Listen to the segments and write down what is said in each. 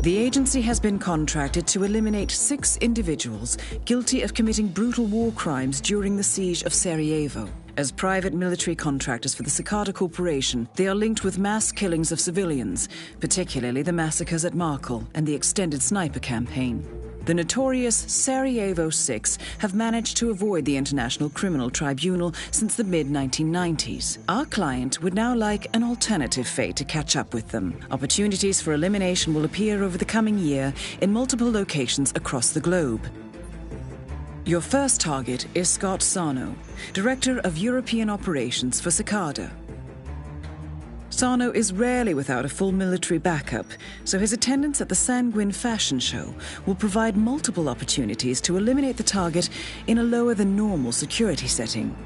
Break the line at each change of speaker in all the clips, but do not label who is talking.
The agency has been contracted to eliminate 6 individuals guilty of committing brutal war crimes during the siege of Sarajevo. As private military contractors for the Cicada Corporation, they are linked with mass killings of civilians, particularly the massacres at Markel and the extended sniper campaign. The notorious Sarajevo 6 have managed to avoid the International Criminal Tribunal since the mid-1990s. Our client would now like an alternative fate to catch up with them. Opportunities for elimination will appear over the coming year in multiple locations across the globe. Your first target is Scott Sarno, Director of European Operations for Cicada. Sarno is rarely without a full military backup, so his attendance at the Sanguine fashion show will provide multiple opportunities to eliminate the target in a lower-than-normal security setting.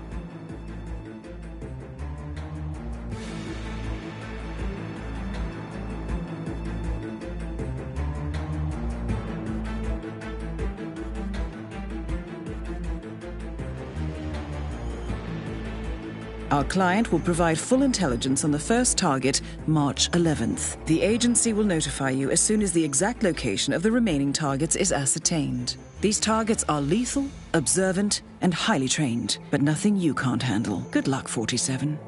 Our client will provide full intelligence on the first target, March 11th. The agency will notify you as soon as the exact location of the remaining targets is ascertained. These targets are lethal, observant, and highly trained, but nothing you can't handle. Good luck, 47.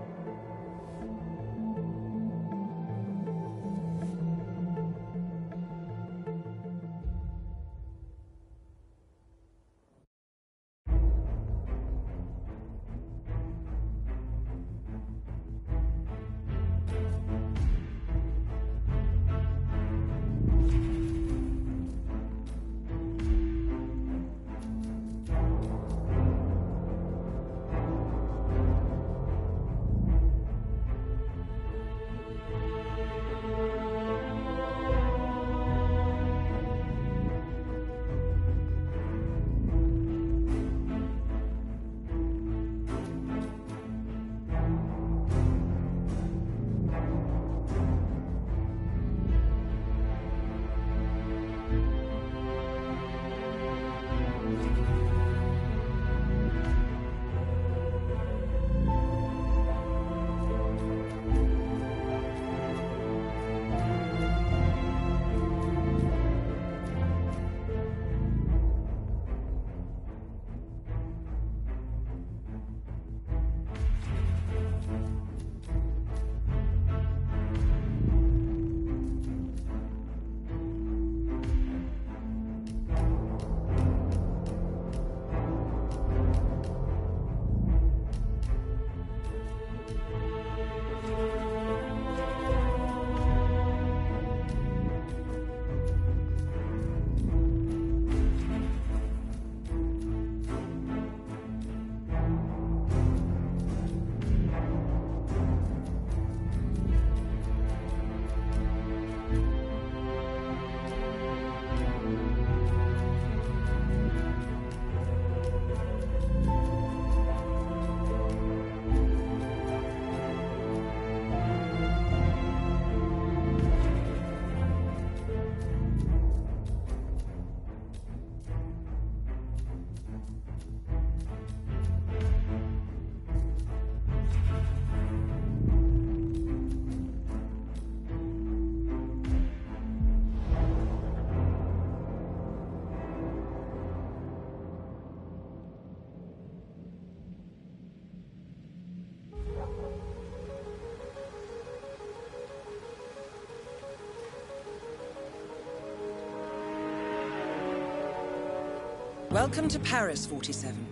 Welcome to Paris, 47.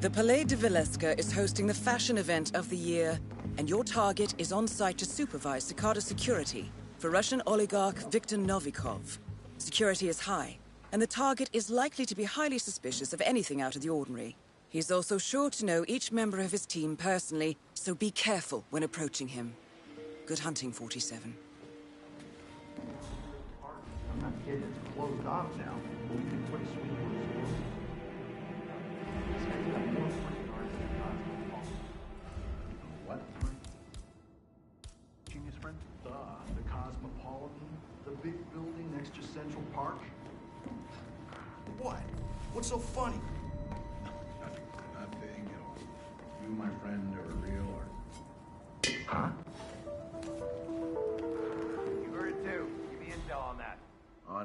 The Palais de Villesca is hosting the fashion event of the year, and your target is on site to supervise Cicada security for Russian oligarch Viktor Novikov. Security is high, and the target is likely to be highly suspicious of anything out of the ordinary. He's also sure to know each member of his team personally, so be careful when approaching him. Good hunting, 47.
I'm not kidding, it's closed off now. What? Genius friend? The Cosmopolitan? The big building next to Central Park? What? What's so funny?
Nothing. You, my friend, are real or...
Huh?
You heard it too. Give me intel on that.
Oh,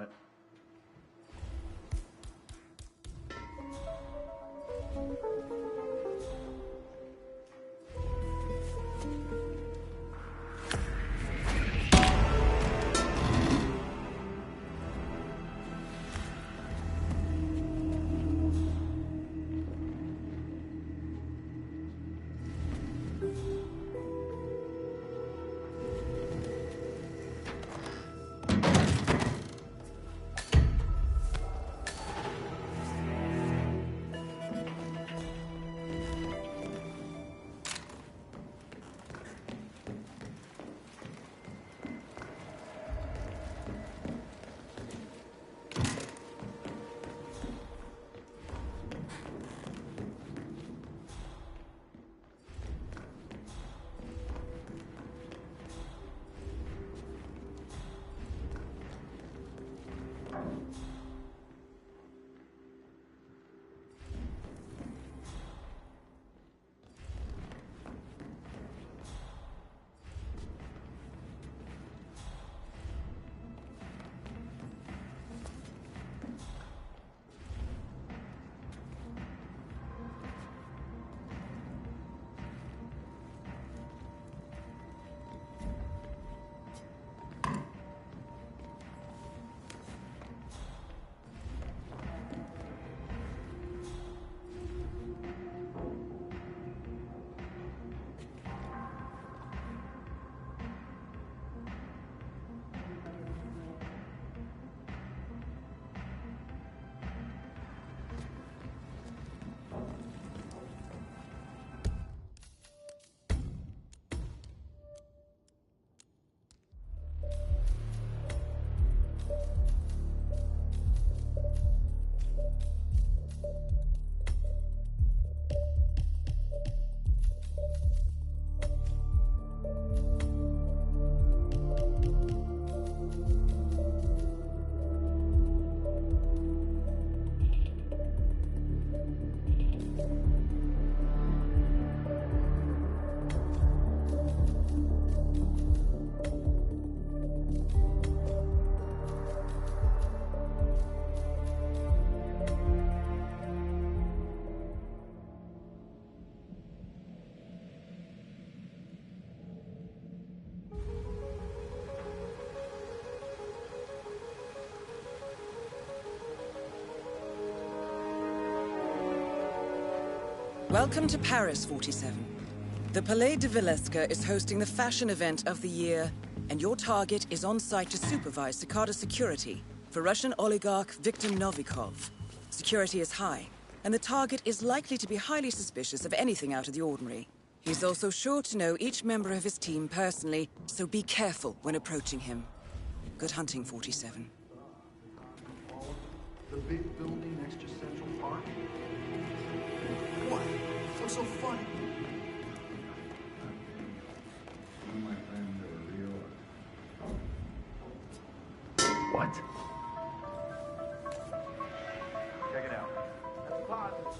Welcome to Paris, 47. The Palais de Villesca is hosting the fashion event of the year, and your target is on site to supervise Cicada security for Russian oligarch Viktor Novikov. Security is high, and the target is likely to be highly suspicious of anything out of the ordinary. He's also sure to know each member of his team personally, so be careful when approaching him. Good hunting, 47.
The big building next to Central Park? What? What's so funny?
You, my friend, are real or...
What? Check it out. That's a positive.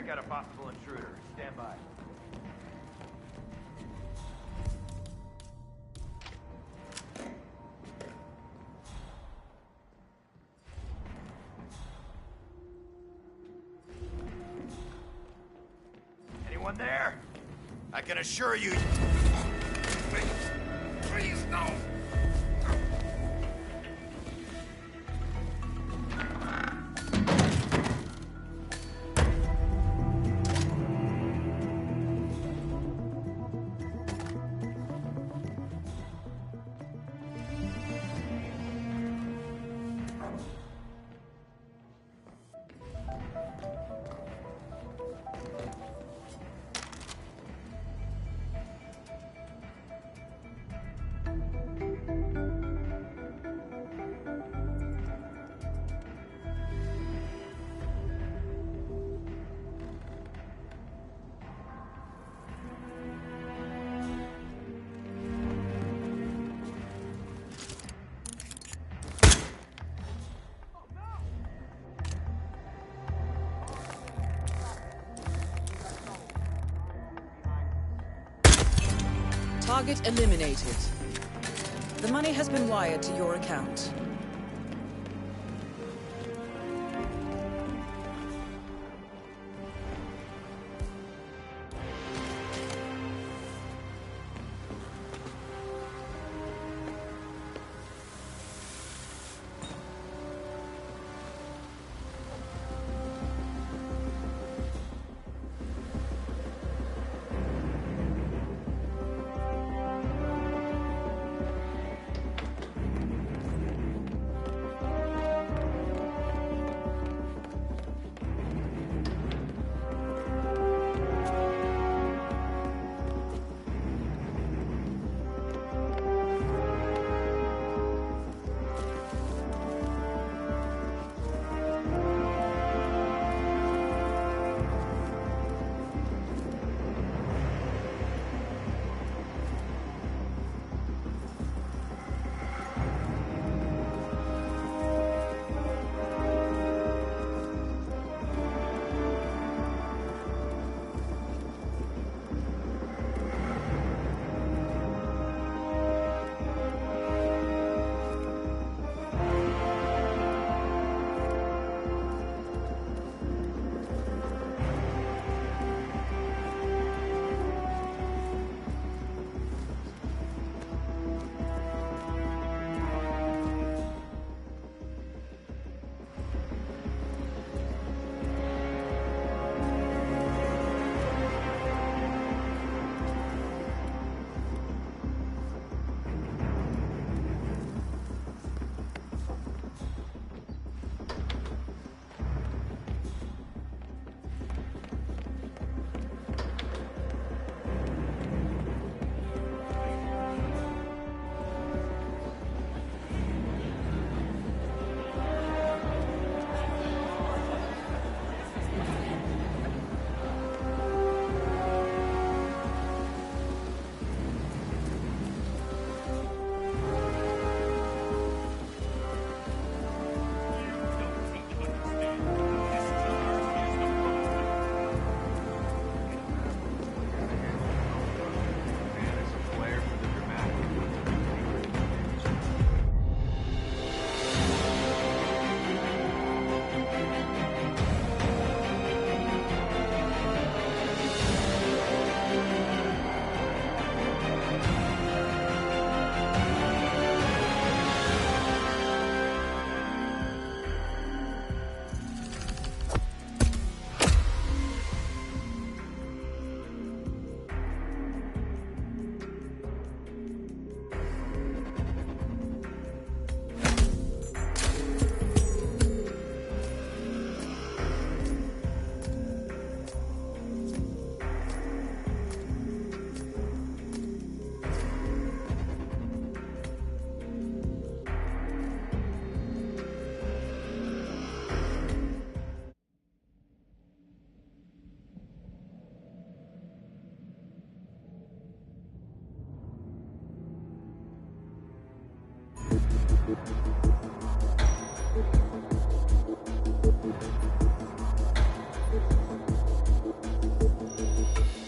check out a possible intruder. Stand by. Anyone there? I can assure you... Please, no!
Target eliminated. The money has been wired to your account.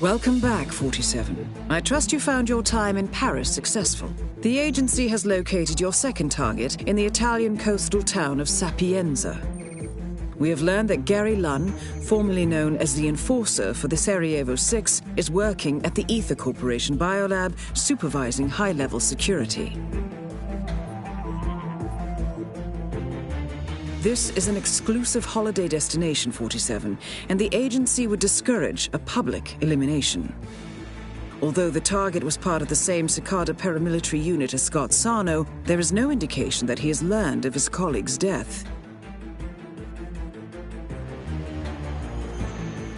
Welcome back, 47. I trust you found your time in Paris successful. The agency has located your second target in the Italian coastal town of Sapienza. We have learned that Gary Lunn, formerly known as the Enforcer for the Sarajevo 6, is working at the Ether Corporation Biolab, supervising high-level security. This is an exclusive holiday destination, 47, and the agency would discourage a public elimination. Although the target was part of the same Cicada paramilitary unit as Scott Sarno, there is no indication that he has learned of his colleague's death.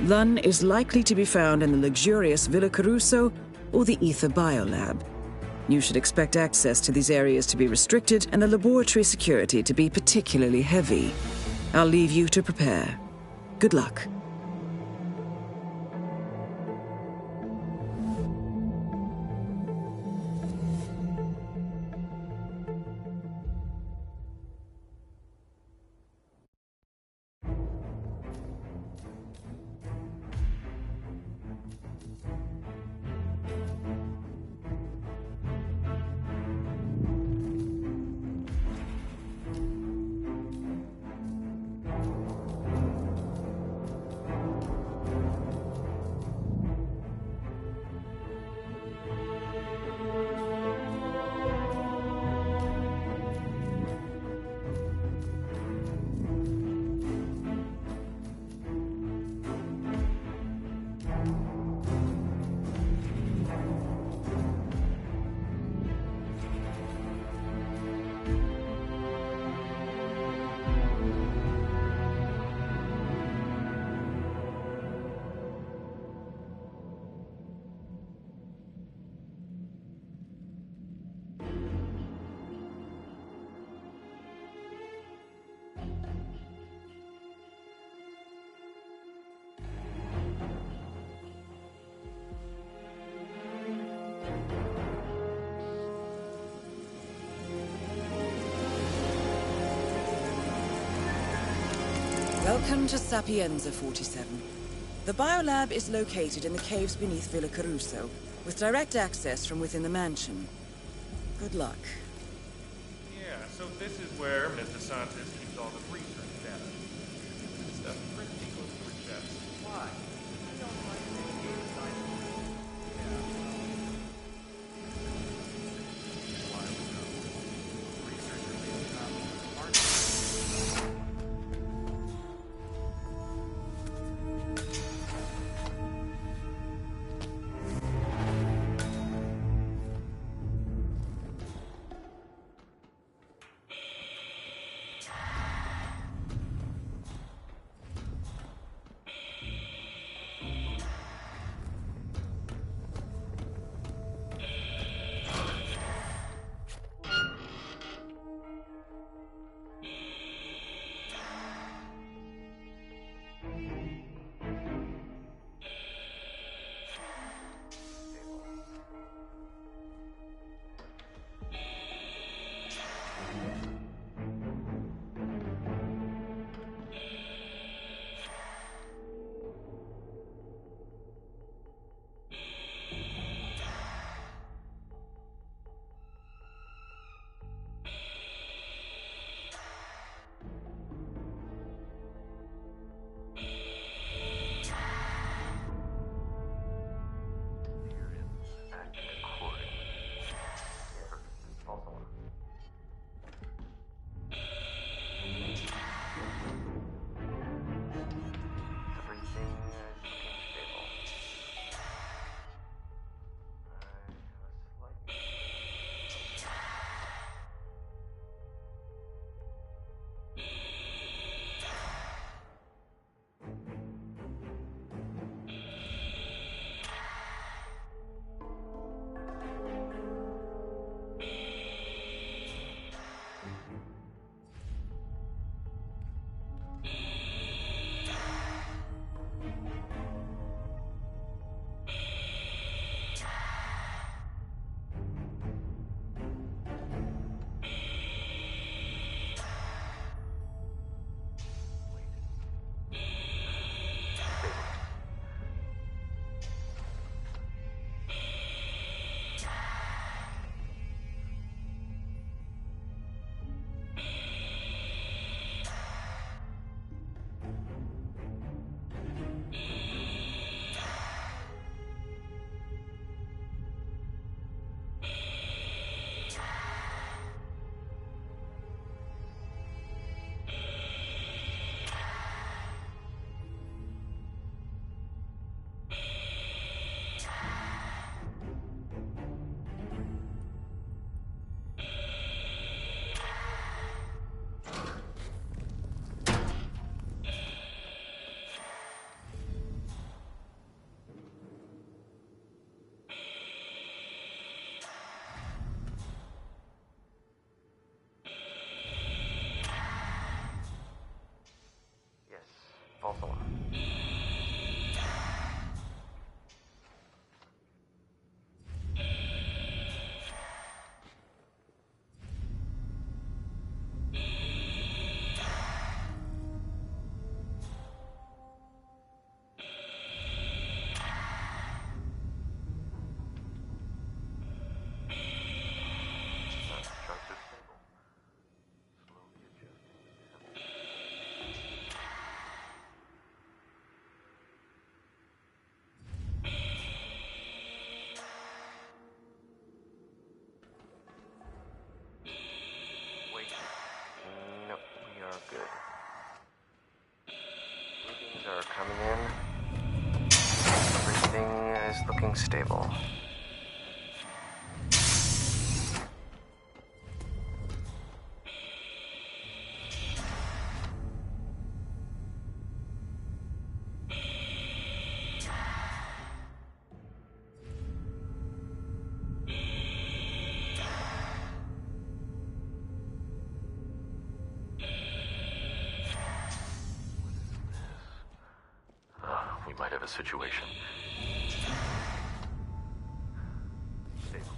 Lunn is likely to be found in the luxurious Villa Caruso or the Ether Biolab. You should expect access to these areas to be restricted and the laboratory security to be particularly heavy. I'll leave you to prepare. Good luck. Welcome to Sapienza, 47. The Biolab is located in the caves beneath Villa Caruso, with direct access from within the mansion. Good luck.
Yeah, so this is where Mr. Santos keeps all the research data. This stuff pretty close to her chest. Why? You don't like taking science. Yeah, well. Why we know. Researchers being
are good. Readings are coming in. Everything is looking stable. We might have a situation. Stable.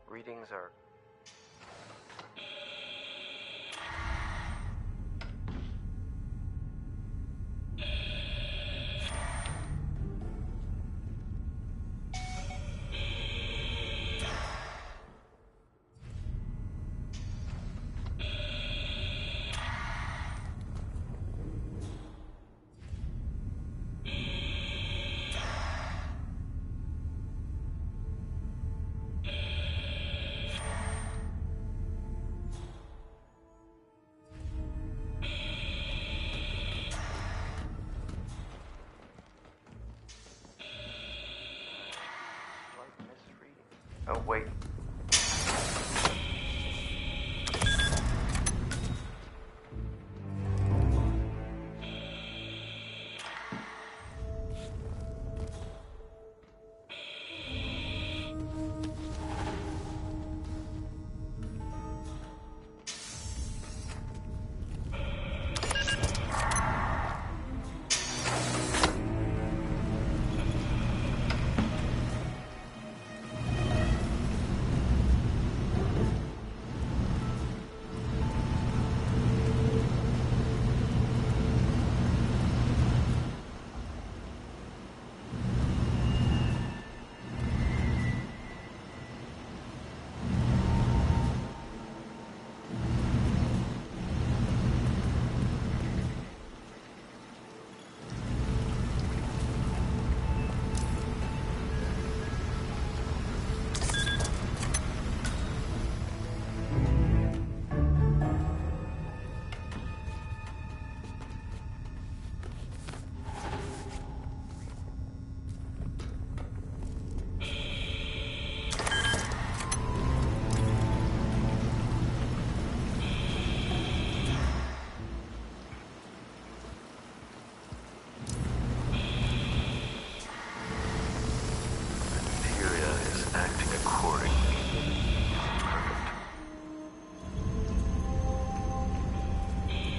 Readings are... Oh, wait.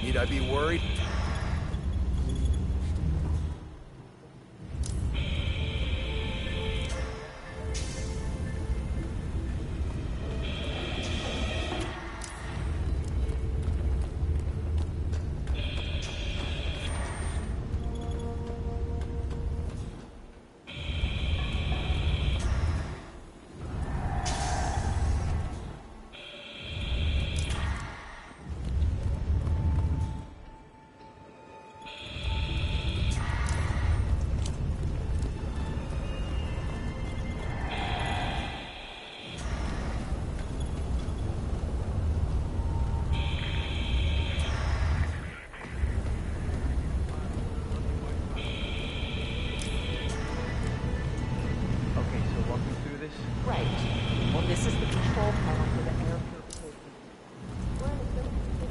Need I be worried?
Okay, so walk me through this.
Right. Well, this is the control control panel for the air purification. We're in a good position.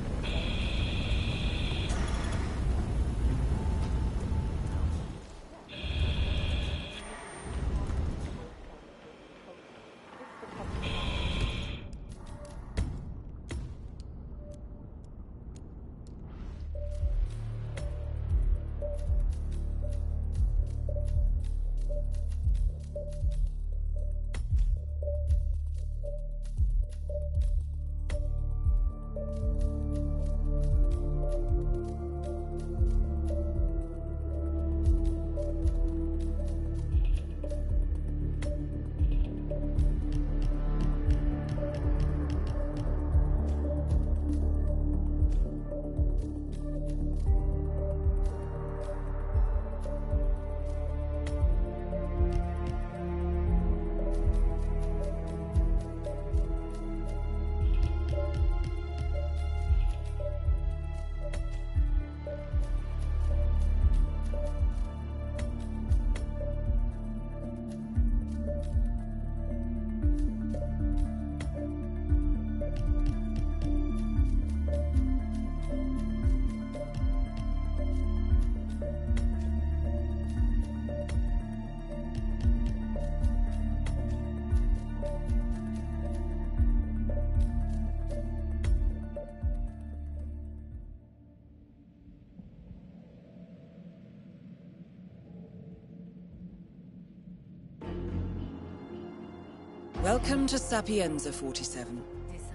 Welcome to Sapienza 47.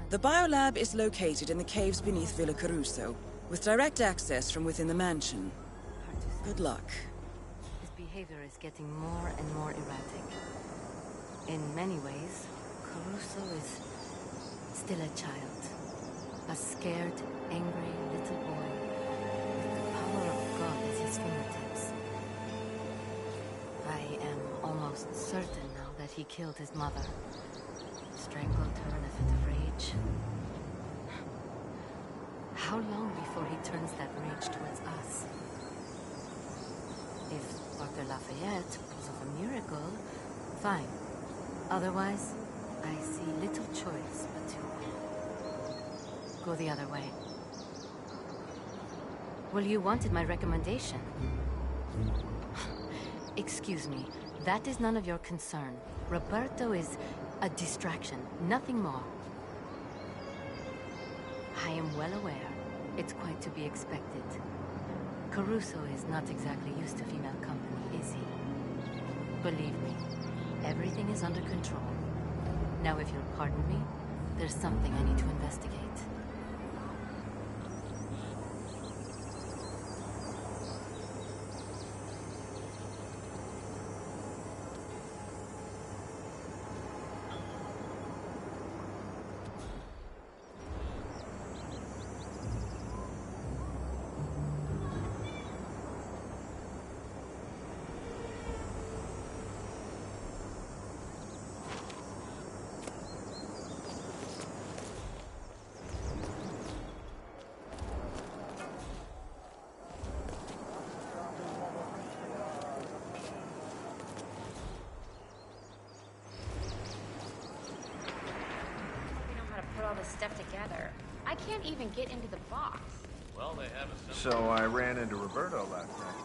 The biolab is located in the caves beneath Villa Caruso, with direct access from within the mansion. Good luck.
His behavior is getting more and more erratic. In many ways, Caruso is still a child. A scared, angry little boy with the power of God at his fingertips. I am almost certain now that he killed his mother. Strangled her in a fit of rage. How long before he turns that rage towards us? If Dr. Lafayette pulls off a miracle, fine. Otherwise, I see little choice but to go the other way. Well, you wanted my recommendation. Excuse me, that is none of your concern. Roberto is a distraction, nothing more. I am well aware. It's quite to be expected. Caruso is not exactly used to female company, is he? Believe me, everything is under control. Now, if you'll pardon me, there's something I need to investigate.
All this stuff together. I can't even get into the box.
Well, they have a
So I ran into Roberto last night.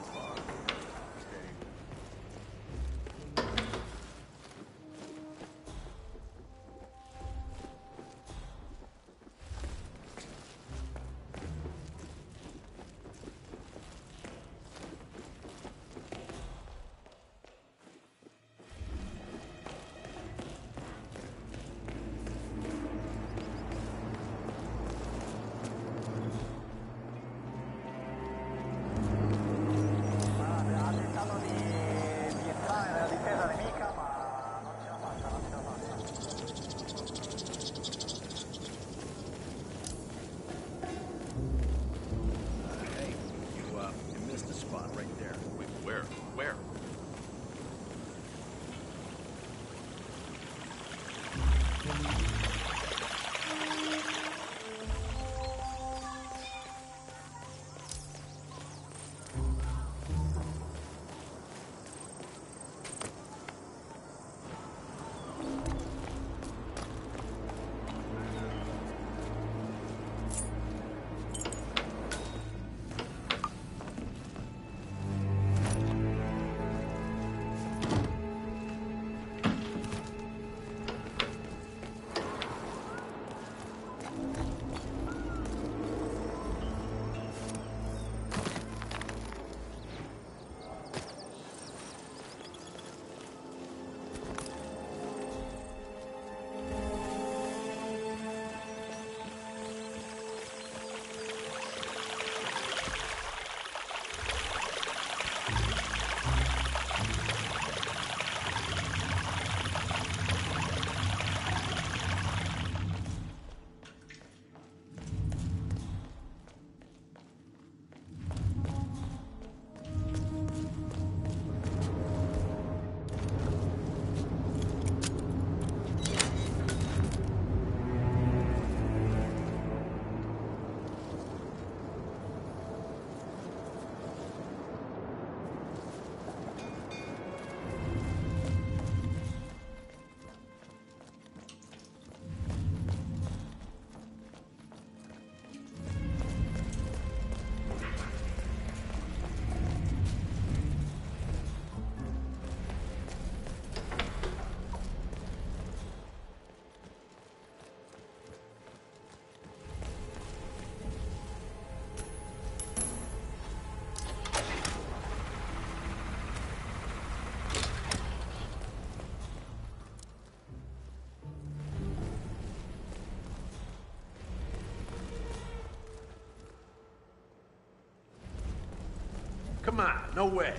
Come on, no way.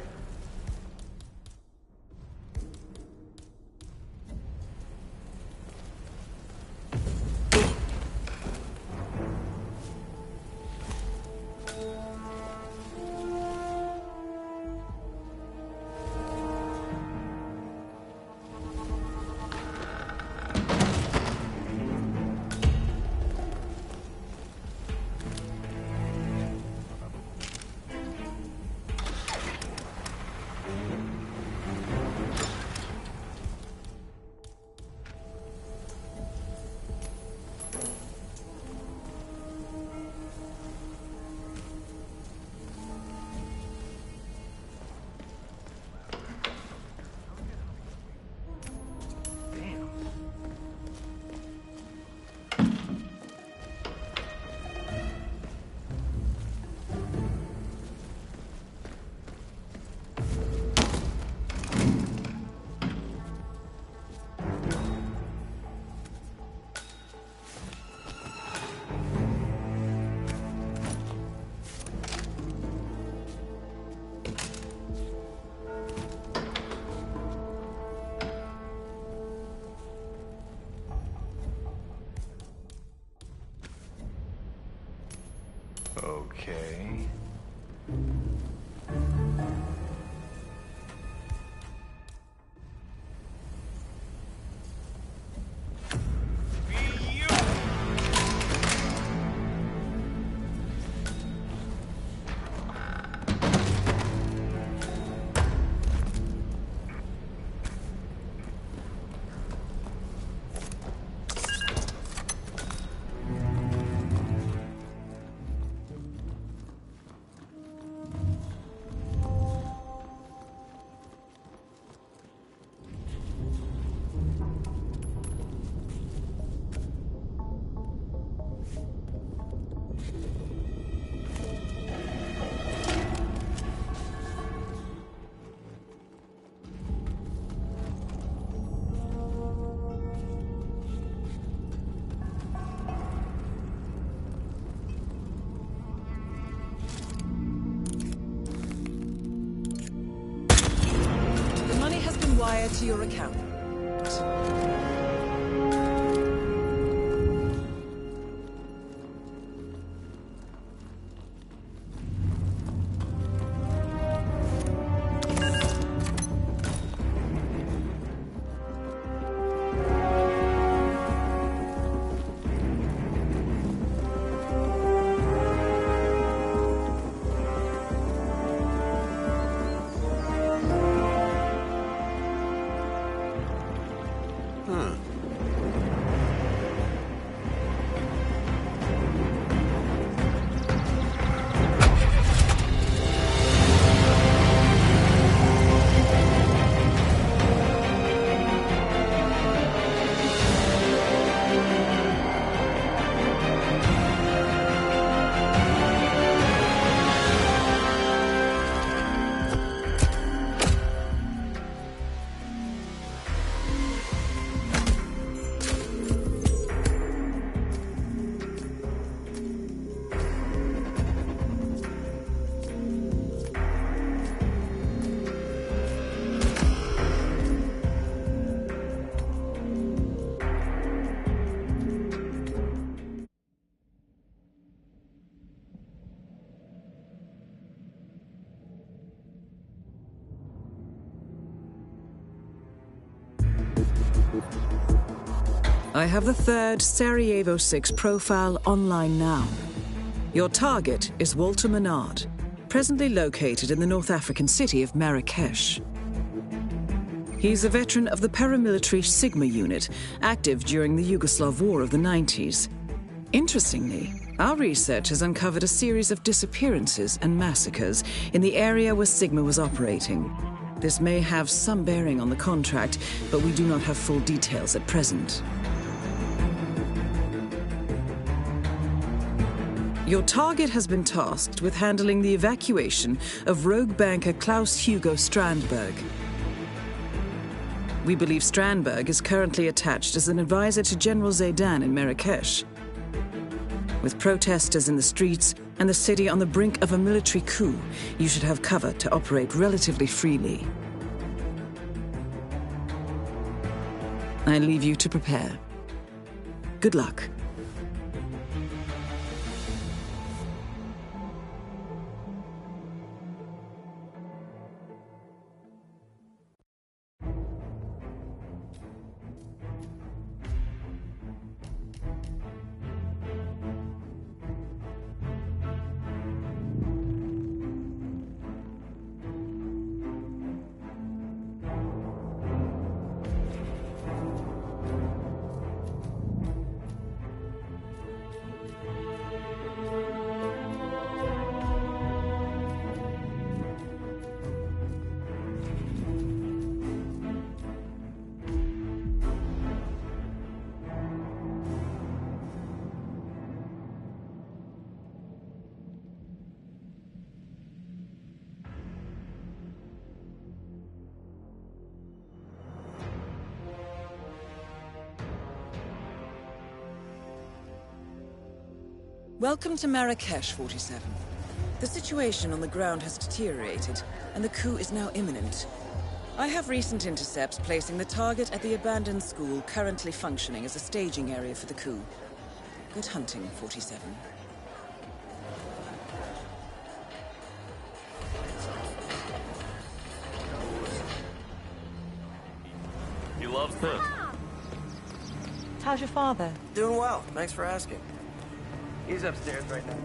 Okay.
Wired to your account. I have the third Sarajevo 6 profile online now. Your target is Walter Menard, presently located in the North African city of Marrakesh. He's a veteran of the paramilitary Sigma unit, active during the Yugoslav War of the 90s. Interestingly, our research has uncovered a series of disappearances and massacres in the area where Sigma was operating. This may have some bearing on the contract, but we do not have full details at present. Your target has been tasked with handling the evacuation of rogue banker Klaus Hugo Strandberg. We believe Strandberg is currently attached as an advisor to General Zaidan in Marrakesh. With protesters in the streets, and the city on the brink of a military coup. You should have cover to operate relatively freely. I leave you to prepare. Good luck. Welcome to Marrakesh, 47. The situation on the ground has deteriorated, and the coup is now imminent. I have recent intercepts placing the target at the abandoned school currently functioning as a staging area for the coup. Good hunting, 47.
He loves this.
How's your father?
Doing well. Thanks for asking. He's upstairs right now.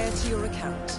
To your account.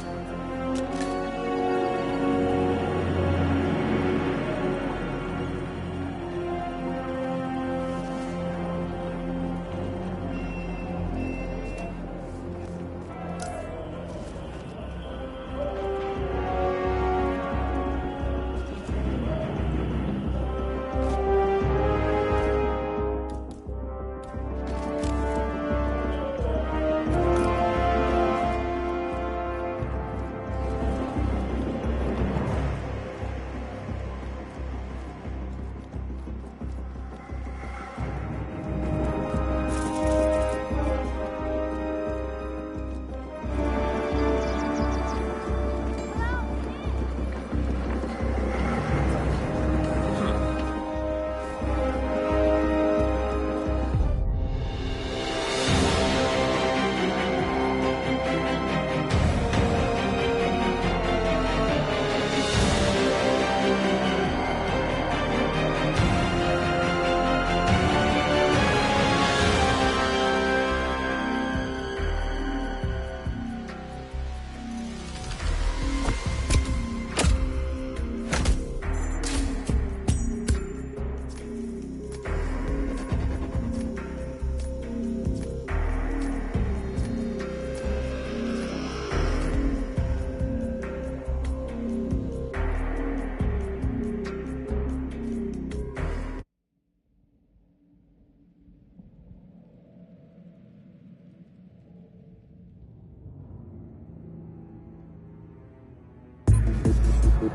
Good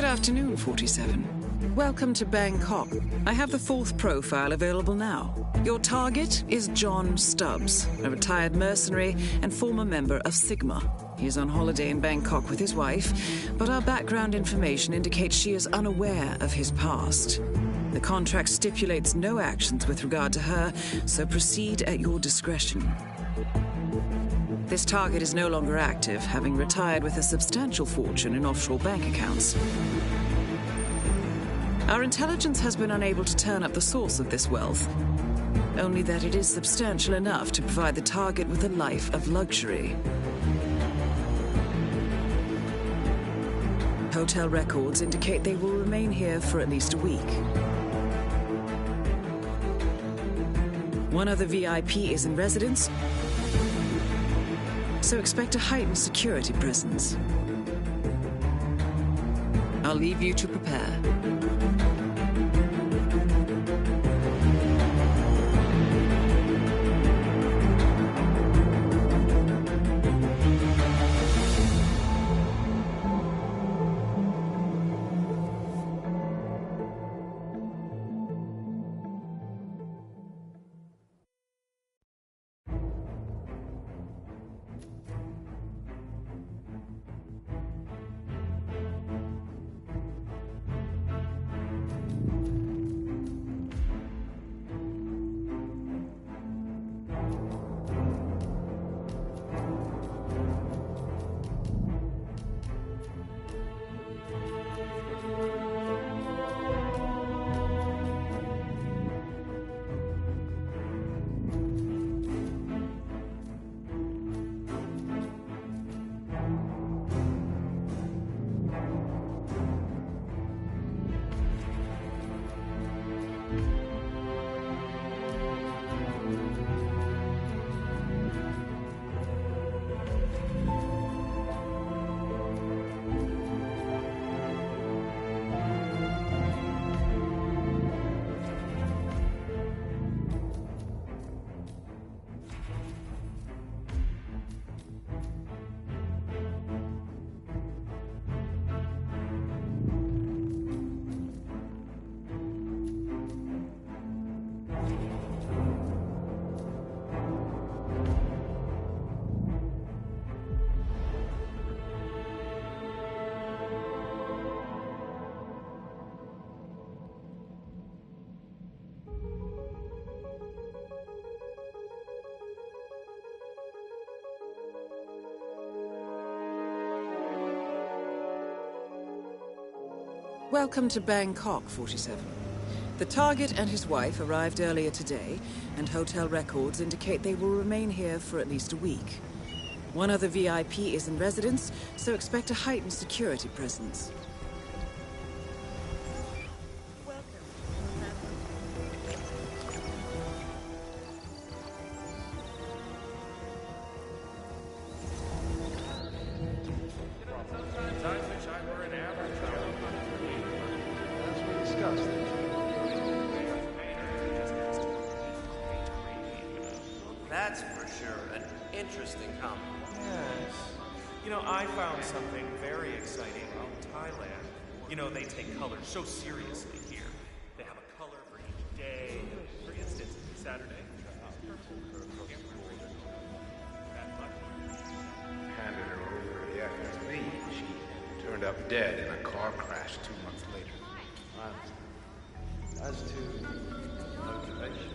afternoon, 47. Welcome to Bangkok. I have the fourth profile available now. Your target is John Stubbs, a retired mercenary and former member of Sigma. He is on holiday in Bangkok with his wife, but our background information indicates she is unaware of his past. The contract stipulates no actions with regard to her, so proceed at your discretion. This target is no longer active, having retired with a substantial fortune in offshore bank accounts. Our intelligence has been unable to turn up the source of this wealth, only that it is substantial enough to provide the target with a life of luxury. Hotel records indicate they will remain here for at least a week. One other VIP is in residence, so expect a heightened security presence. I'll leave you to prepare. Welcome to Bangkok, 47. The target and his wife arrived earlier today, and hotel records indicate they will remain here for at least a week. One other VIP is in residence, so expect a heightened security presence.
That's for sure an interesting compliment.
Yes. You know, I found something very exciting in Thailand. You know, they take color so seriously here. They have a color for each day. For instance, Saturday.
Handed her over to the FSB. She turned up dead in a car crash 2 months later.
As to motivation.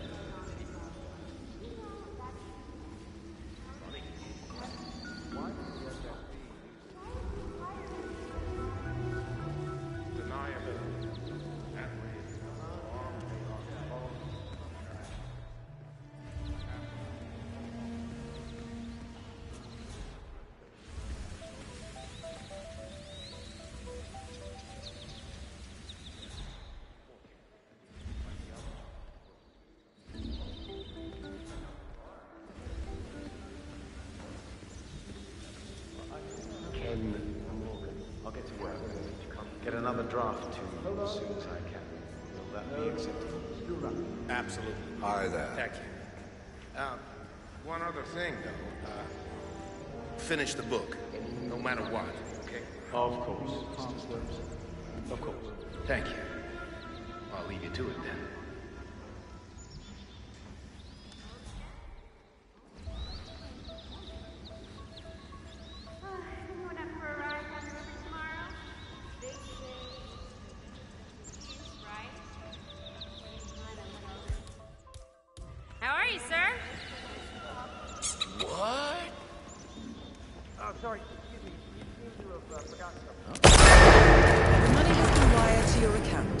I'll get to work. Get another draft to you as soon as I can. Will that be acceptable?
Absolutely. Hi there.
Thank you.
One other thing, though. finish the book, no matter what, okay?
Of course. Of course.
Thank you. I'll leave you to it then.
Going up for a ride on the river tomorrow? Big day. Right? How are you, sir?
What?
Oh, sorry. Excuse me. You seem to have forgotten something.
The money has been wired to your account.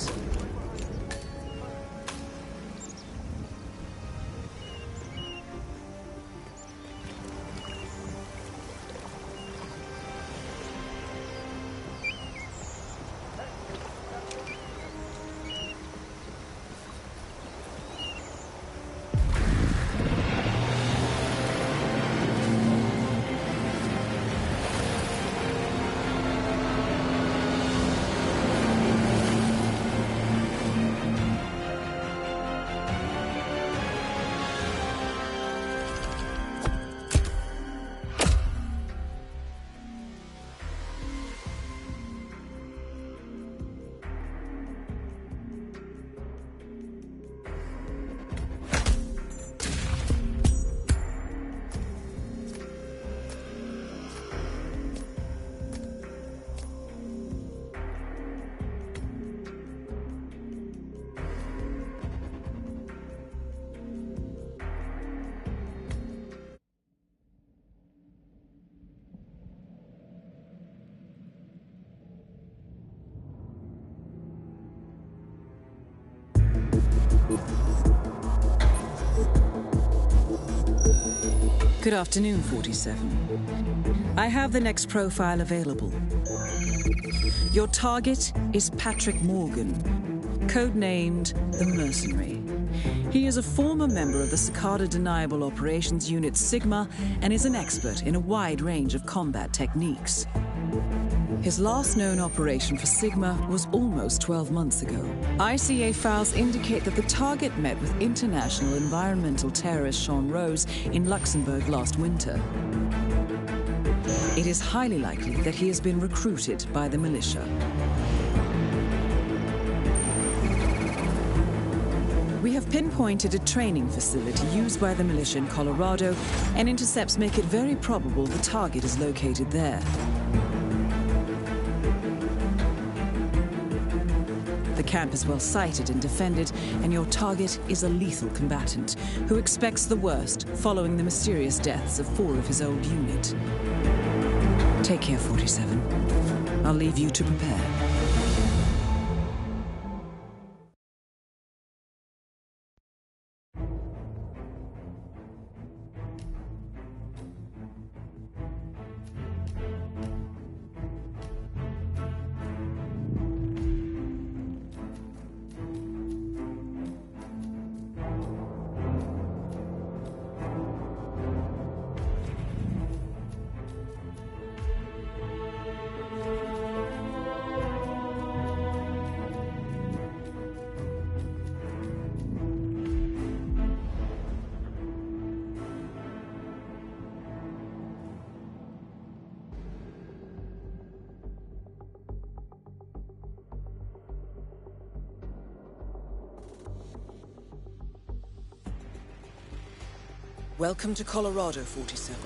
Good afternoon, 47. I have the next profile available. Your target is Patrick Morgan, codenamed the Mercenary. He is a former member of the Cicada Deniable Operations Unit Sigma and is an expert in a wide range of combat techniques. His last known operation for Sigma was almost 12 months ago. ICA files indicate that the target met with international environmental terrorist Sean Rose in Luxembourg last winter. It is highly likely that he has been recruited by the militia. We have pinpointed a training facility used by the militia in Colorado, and intercepts make it very probable the target is located there. The camp is well sighted and defended, and your target is a lethal combatant who expects the worst following the mysterious deaths of 4 of his old unit. Take care, 47. I'll leave you to prepare. Welcome to Colorado, 47.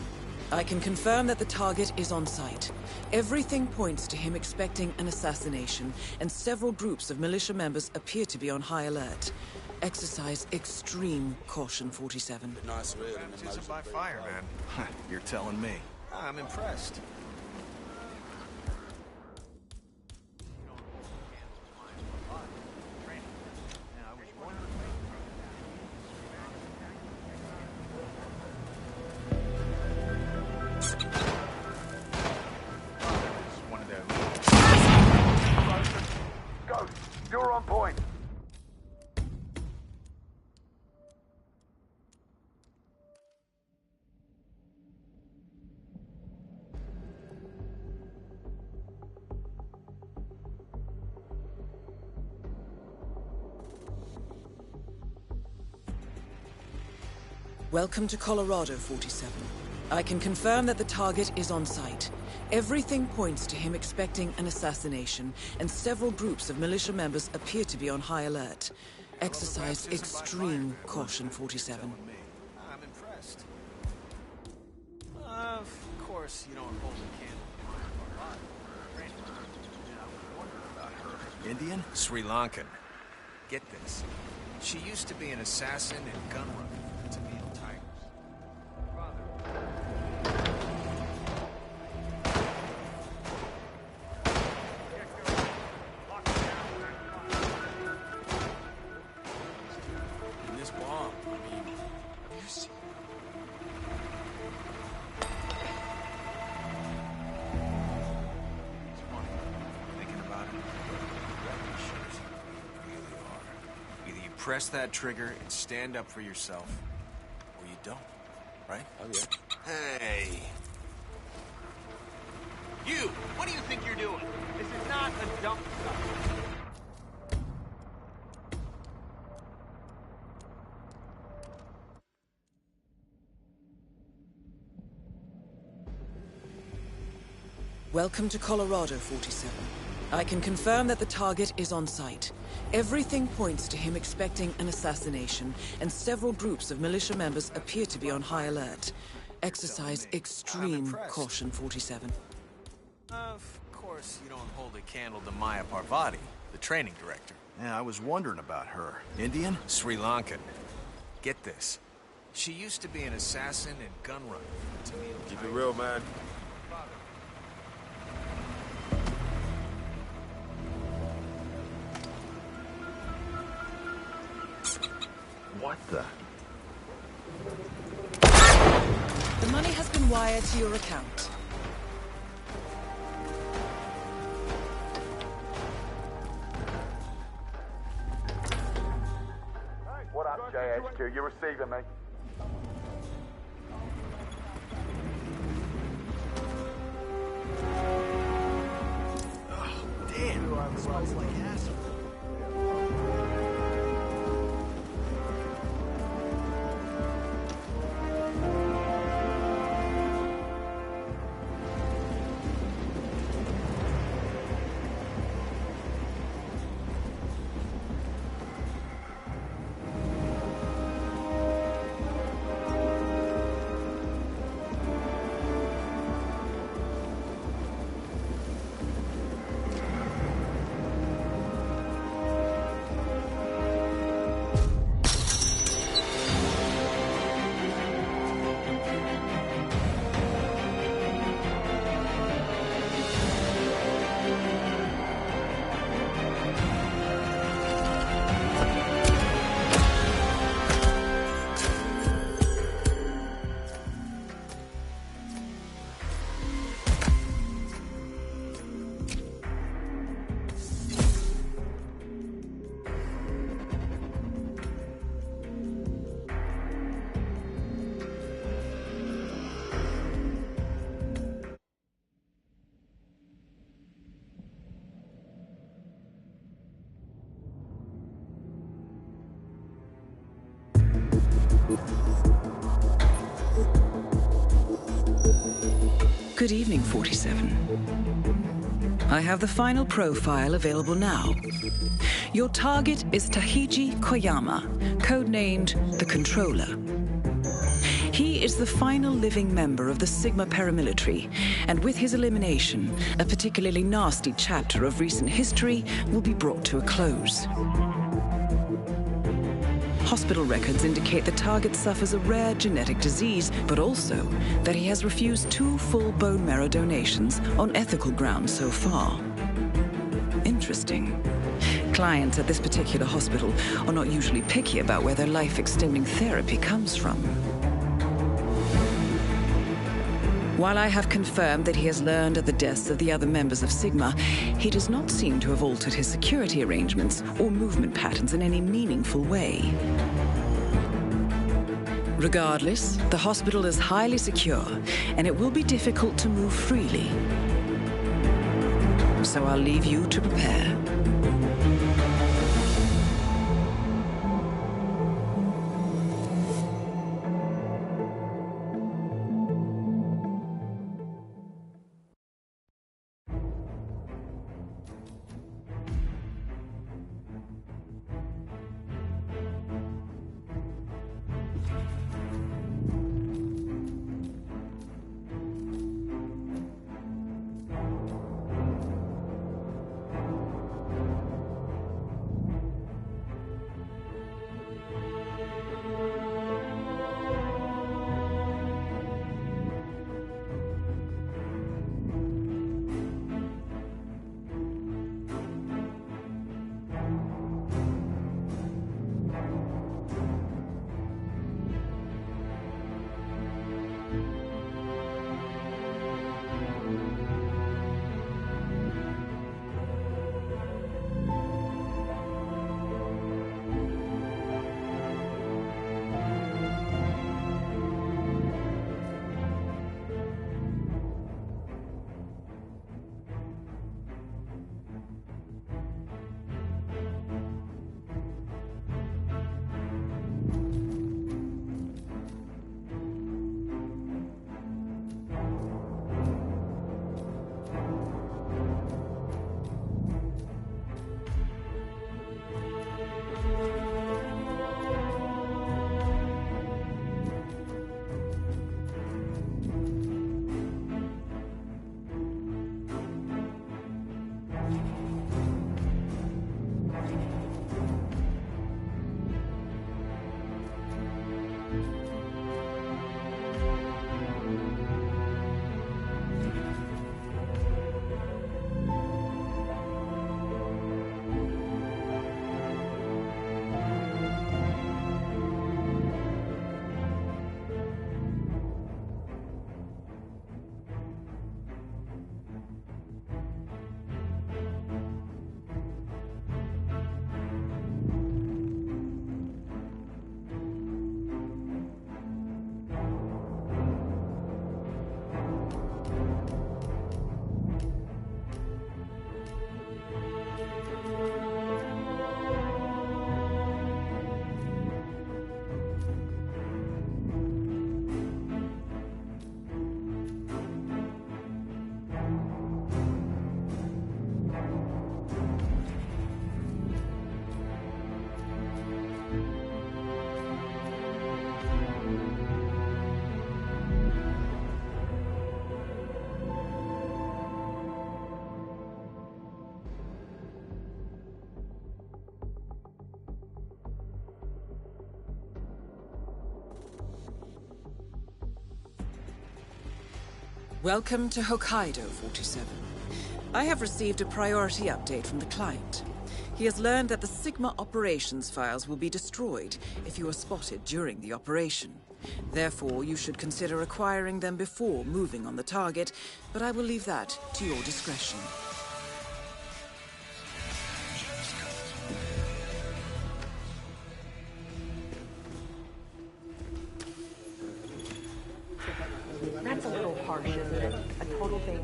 I can confirm that the target is on site. Everything points to him expecting an assassination, and several groups of militia members appear to be on high alert. Exercise extreme caution, 47.
Baptism by fire, man. You're telling me. I'm impressed.
You're on point.
Welcome to Colorado, 47. I can confirm that the target is on site. Everything points to him expecting an assassination, and several groups of militia members appear to be on high alert. Exercise extreme caution, 47.
I'm impressed. Of course, you don't hold a candle. Indian? Sri Lankan. Get this. She used to be an assassin and gun runner to Tamil Tigers. And this bomb, I mean, have you seen? It's funny, thinking about it. Shows you really are. Either you press that trigger and stand up for yourself, or you don't, right?
Oh, yeah.
Hey! You! What do you think you're doing? This is not a dump site.
Welcome to Colorado, 47. I can confirm that the target is on site. Everything points to him expecting an assassination, and several groups of militia members appear to be on high alert. Exercise extreme caution, 47.
Of course, you don't hold a candle to Maya Parvati, the training director.
Yeah, I was wondering about her. Indian?
Sri Lankan. Get this. She used to be an assassin and gun runner for Tamil Tigers.
Keep it real, man.
What the?
The money has been wired to your account.
What up, JHQ? You receiving me?
Oh, damn. It smells like acid.
Good evening, 47. I have the final profile available now. Your target is Tahiji Koyama, codenamed the Controller. He is the final living member of the Sigma paramilitary, and with his elimination, a particularly nasty chapter of recent history will be brought to a close. Hospital records indicate the target suffers a rare genetic disease, but also that he has refused 2 full bone marrow donations on ethical grounds so far. Interesting. Clients at this particular hospital are not usually picky about where their life-extending therapy comes from. While I have confirmed that he has learned of the deaths of the other members of Sigma, he does not seem to have altered his security arrangements or movement patterns in any meaningful way. Regardless, the hospital is highly secure, and it will be difficult to move freely. So I'll leave you to prepare. Welcome to Hokkaido 47. I have received a priority update from the client. He has learned that the Sigma operations files will be destroyed if you are spotted during the operation. Therefore, you should consider acquiring them before moving on the target, but I will leave that to your discretion.
That's a little harsh, isn't it? A total ban?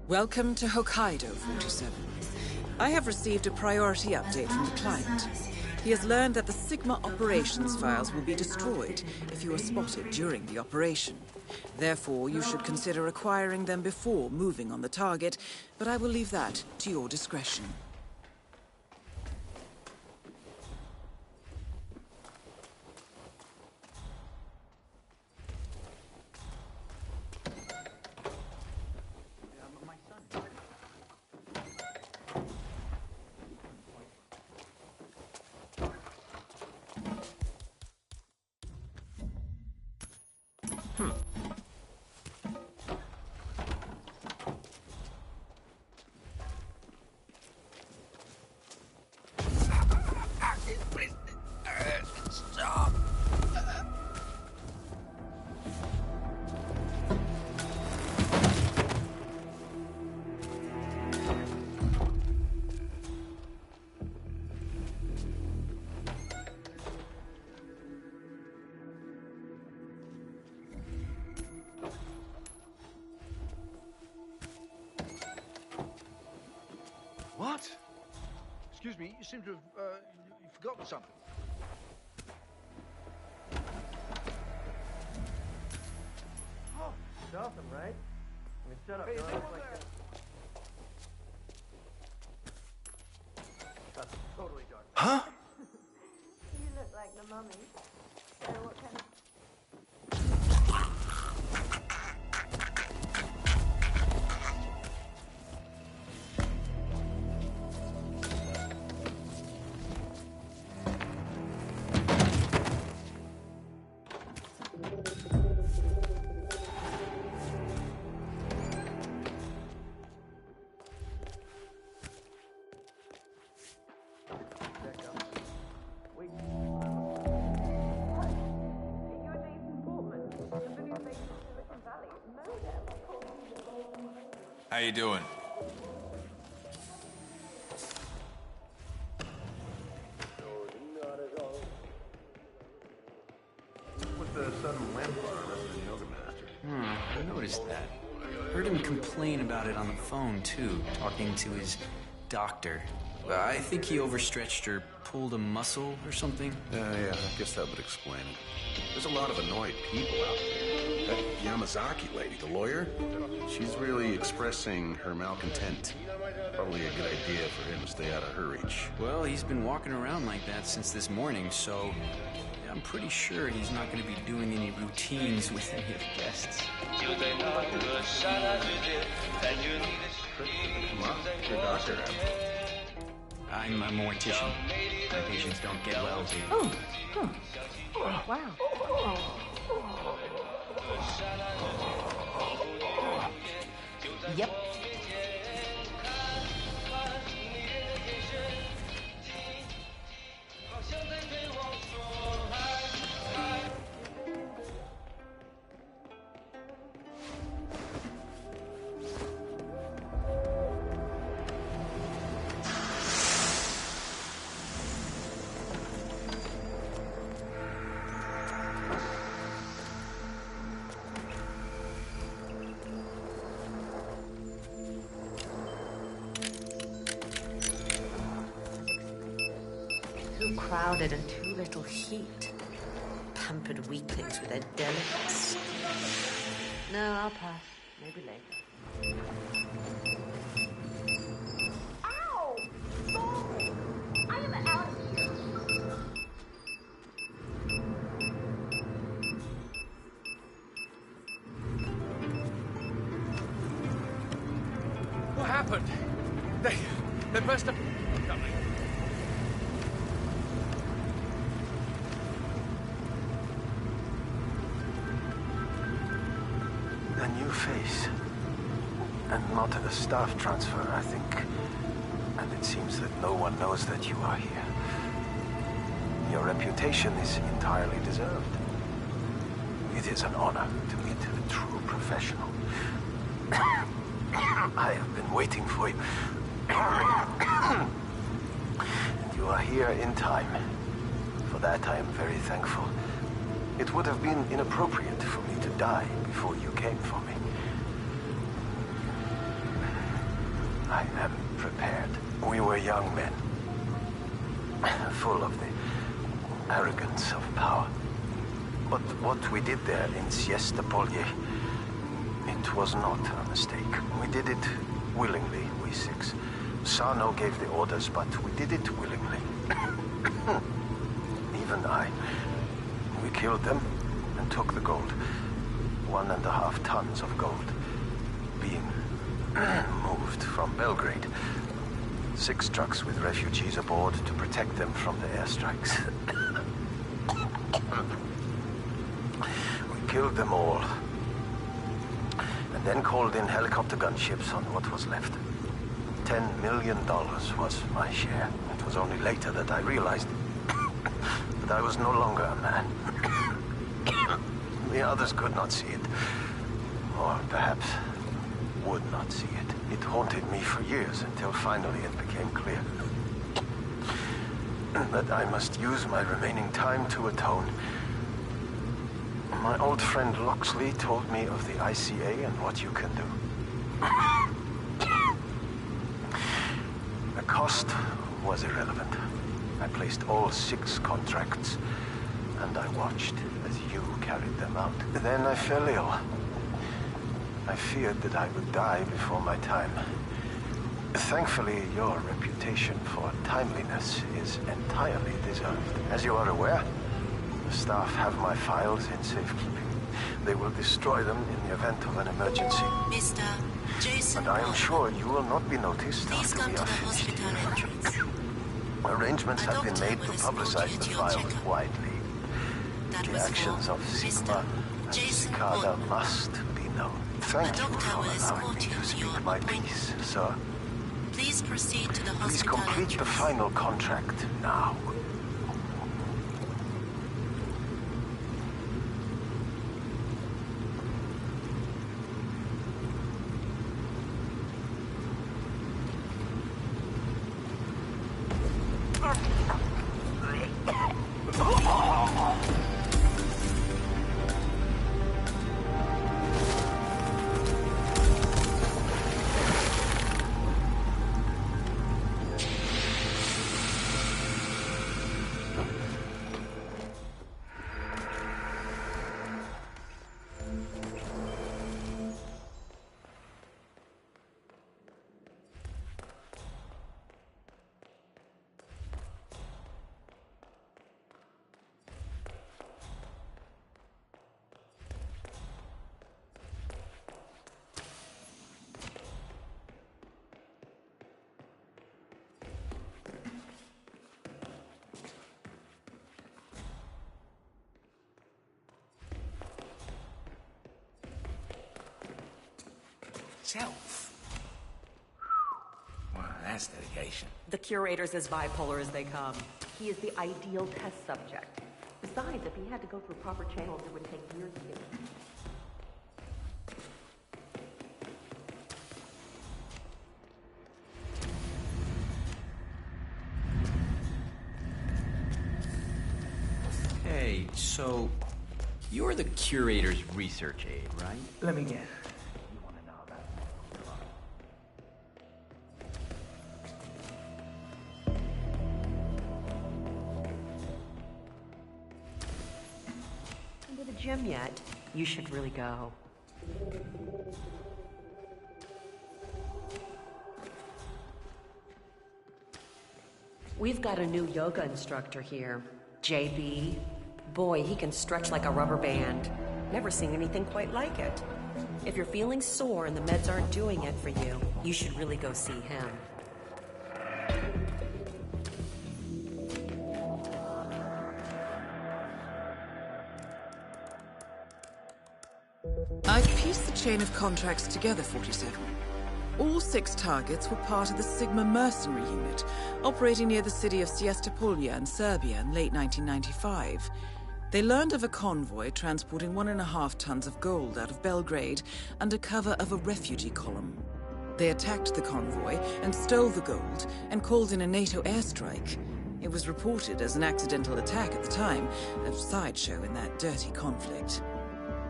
Welcome to Hokkaido 47. I have received a priority update from the client. He has learned that the Sigma operations files will be destroyed if you are spotted during the operation. Therefore, you should consider acquiring them before moving on the target, but I will leave that to your discretion.
What? Excuse me, you seem to have, you've forgotten something.
Oh, it's awesome, right? I mean, shut up.
Hey,
no,
is
it's
anyone
like
there?
That's totally dark.
Huh?
You look like the mummy. So what kind of...
How you doing?
With the sudden limp on our resident yoga master.
I noticed that. Heard him complain about it on the phone, too, talking to his doctor. I think he overstretched or pulled a muscle or something.
Yeah, I guess that would explain it. There's a lot of annoyed people out there. That Yamazaki lady, the lawyer, she's really expressing her malcontent. Probably a good idea for him to stay out of her reach.
Well, he's been walking around like that since this morning, so I'm pretty sure he's not going to be doing any routines with any of the guests.
Come on, your doctor out.
I'm a mortician. My patients don't get well, dude.
Oh, huh. Oh, wow.
crowded and too little heat. Pampered weaklings with their delicates. No, I'll pass. Maybe later.
Ow! Stop it! I am out of here.
What happened? They must have...
A new face. And not a staff transfer, I think. And it seems that no one knows that you are here. Your reputation is entirely deserved. It is an honor to meet a true professional. I have been waiting for you. And you are here in time. For that I am very thankful. It would have been inappropriate for me to die before you came for me. I am prepared. We were young men, full of the arrogance of power. But what we did there in Siesta Polye, it was not a mistake. We did it willingly, we six. Sano gave the orders, but we did it willingly. Even I. We killed them and took the gold. 1.5 tons of gold. Being moved from Belgrade. 6 trucks with refugees aboard to protect them from the airstrikes. We killed them all. And then called in helicopter gunships on what was left. $10 million was my share. It was only later that I realized that I was no longer a man. The others could not see it. Or perhaps would not see it. It haunted me for years until finally it became clear that I must use my remaining time to atone. My old friend Loxley told me of the ICA and what you can do. The cost was irrelevant. I placed all 6 contracts, and I watched as you carried them out. Then I fell ill. I feared that I would die before my time. Thankfully, your reputation for timeliness is entirely deserved. As you are aware, the staff have my files in safekeeping. They will destroy them in the event of an emergency.
Mr. Jason,
but I am sure you will not be noticed
please
after
come
we
to
are
the
finished.
hospital entrance.
Arrangements have been made to publicize the files widely. The actions of Sigma and Cicada must be known. Thank you for allowing me to speak my piece, sir.
Please proceed to the
Please
hospital
complete
entrance.
the final contract now.
Wow, that's dedication.
The curator's as bipolar as they come. He is the ideal test subject. Besides, if he had to go through proper channels, it would take years to get.
Hey, so you're the curator's research aide, right?
Let me guess.
it. You should really go. We've got a new yoga instructor here, JB. Boy, he can stretch like a rubber band. Never seen anything quite like it. If you're feeling sore and the meds aren't doing it for you, you should really go see him.
I've pieced the chain of contracts together, 47. All 6 targets were part of the Sigma mercenary unit, operating near the city of Siestapolja in Serbia in late 1995. They learned of a convoy transporting 1.5 tons of gold out of Belgrade under cover of a refugee column. They attacked the convoy and stole the gold and called in a NATO airstrike. It was reported as an accidental attack at the time, a sideshow in that dirty conflict.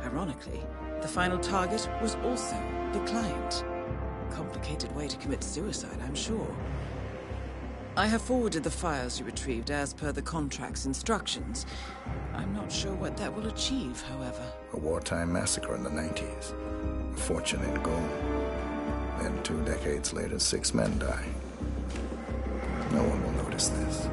Ironically, the final target was also the client. Complicated way to commit suicide, I'm sure. I have forwarded the files you retrieved as per the contract's instructions. I'm not sure what that will achieve, however.
A wartime massacre in the 90s. A fortune in gold. Then 2 decades later, 6 men die. No one will notice this.